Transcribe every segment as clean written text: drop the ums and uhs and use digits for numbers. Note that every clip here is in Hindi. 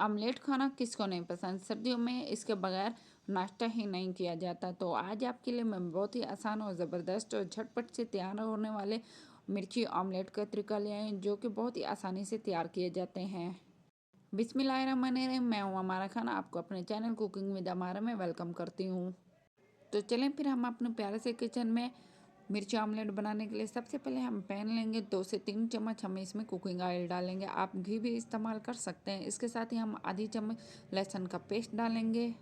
ऑमलेट खाना किसको नहीं पसंद। सर्दियों में इसके बगैर नाश्ता ही नहीं किया जाता। तो आज आपके लिए मैं बहुत ही आसान और ज़बरदस्त और झटपट से तैयार होने वाले मिर्ची ऑमलेट का तरीका ले आए, जो कि बहुत ही आसानी से तैयार किए जाते हैं। बिस्मिल्लाहिर्रहमानिर्रहीम। मैं हूँ अमारा खान, आपको अपने चैनल कुकिंग विद अमारा में वेलकम करती हूँ। तो चलें फिर हम अपने प्यारे से किचन में मिर्ची ऑमलेट बनाने के लिए सबसे पहले हम पैन लेंगे। 2 से 3 चम्मच हम इसमें कुकिंग ऑयल डालेंगे। आप घी भी इस्तेमाल कर सकते हैं। इसके साथ ही हम आधी चम्मच लहसुन का पेस्ट डालेंगे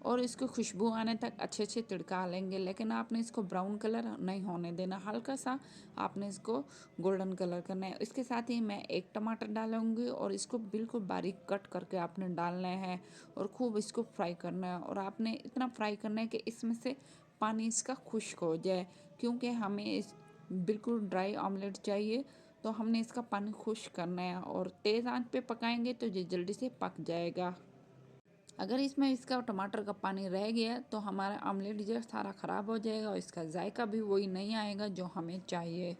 और इसको खुशबू आने तक अच्छे से तिड़का लेंगे। लेकिन आपने इसको ब्राउन कलर नहीं होने देना, हल्का सा आपने इसको गोल्डन कलर करना है। इसके साथ ही मैं 1 टमाटर डालूंगी और इसको बिल्कुल बारीक कट करके आपने डालना है और खूब इसको फ्राई करना है। और आपने इतना फ्राई करना है कि इसमें से पानी इसका खुश्क हो जाए, क्योंकि हमें इस बिल्कुल ड्राई ऑमलेट चाहिए। तो हमने इसका पानी खुश्क करना है और तेज़ आंच पे पकाएंगे तो ये जल्दी से पक जाएगा। अगर इसमें इसका टमाटर का पानी रह गया तो हमारा ऑमलेट जो सारा ख़राब हो जाएगा और इसका जायका भी वही नहीं आएगा जो हमें चाहिए।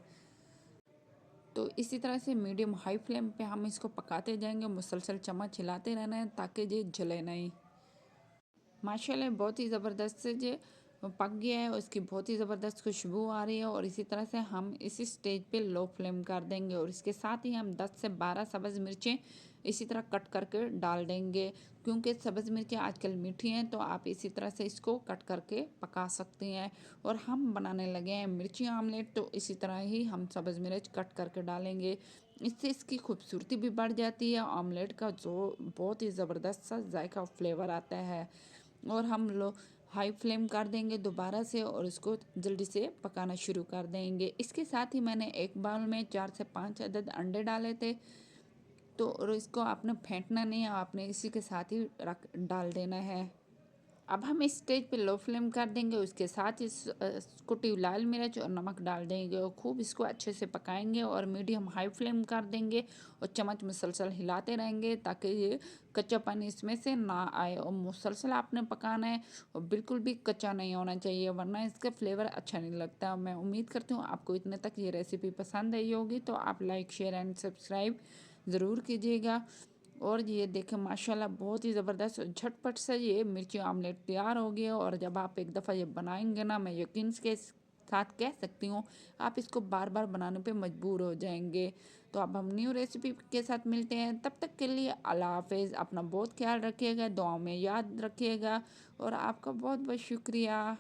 तो इसी तरह से मीडियम हाई फ्लेम पे हम इसको पकाते जाएंगे, मुसलसल चम्मच हिलाते रहना है ताकि ये जले नहीं। माशाल्लाह बहुत ही ज़बरदस्त से ये पक गया है और इसकी बहुत ही ज़बरदस्त खुशबू आ रही है। और इसी तरह से हम इसी स्टेज पे लो फ्लेम कर देंगे और इसके साथ ही हम 10 से 12 सब्ज़ मिर्चें इसी तरह कट करके डाल देंगे। क्योंकि सब्ज़ मिर्चें आजकल मीठी हैं तो आप इसी तरह से इसको कट करके पका सकते हैं। और हम बनाने लगे हैं मिर्ची ऑमलेट, तो इसी तरह ही हम सब्ज़ मिर्च कट करके डालेंगे। इससे इसकी खूबसूरती भी बढ़ जाती है, ऑमलेट का जो बहुत ही ज़बरदस्त सा जायका फ्लेवर आता है। और हम लोग हाई फ्लेम कर देंगे दोबारा से और इसको जल्दी से पकाना शुरू कर देंगे। इसके साथ ही मैंने एक बाउल में 4 से 5 अदद अंडे डाले थे। तो और इसको आपने फेंटना नहीं है, आपने इसी के साथ ही रख डाल देना है। अब हम इस स्टेज पे लो फ्लेम कर देंगे। उसके साथ इस कुटी लाल मिर्च और नमक डाल देंगे और खूब इसको अच्छे से पकाएंगे और मीडियम हाई फ्लेम कर देंगे और चम्मच मुसलसल हिलाते रहेंगे ताकि ये कच्चापन इसमें से ना आए। और मुसलसल आपने पकाना है और बिल्कुल भी कच्चा नहीं होना चाहिए, वरना इसका फ्लेवर अच्छा नहीं लगता। मैं उम्मीद करती हूँ आपको इतने तक ये रेसिपी पसंद आई होगी, तो आप लाइक शेयर एंड सब्सक्राइब ज़रूर कीजिएगा। और ये देखें माशाल्लाह बहुत ही ज़बरदस्त झटपट से ये मिर्ची ऑमलेट तैयार हो गया। और जब आप एक दफ़ा ये बनाएंगे ना, मैं यकीन के साथ कह सकती हूँ आप इसको बार बार बनाने पे मजबूर हो जाएंगे। तो अब हम न्यू रेसिपी के साथ मिलते हैं, तब तक के लिए अल्लाह हाफिज़। अपना बहुत ख्याल रखिएगा, दुआओं में याद रखिएगा और आपका बहुत बहुत शुक्रिया।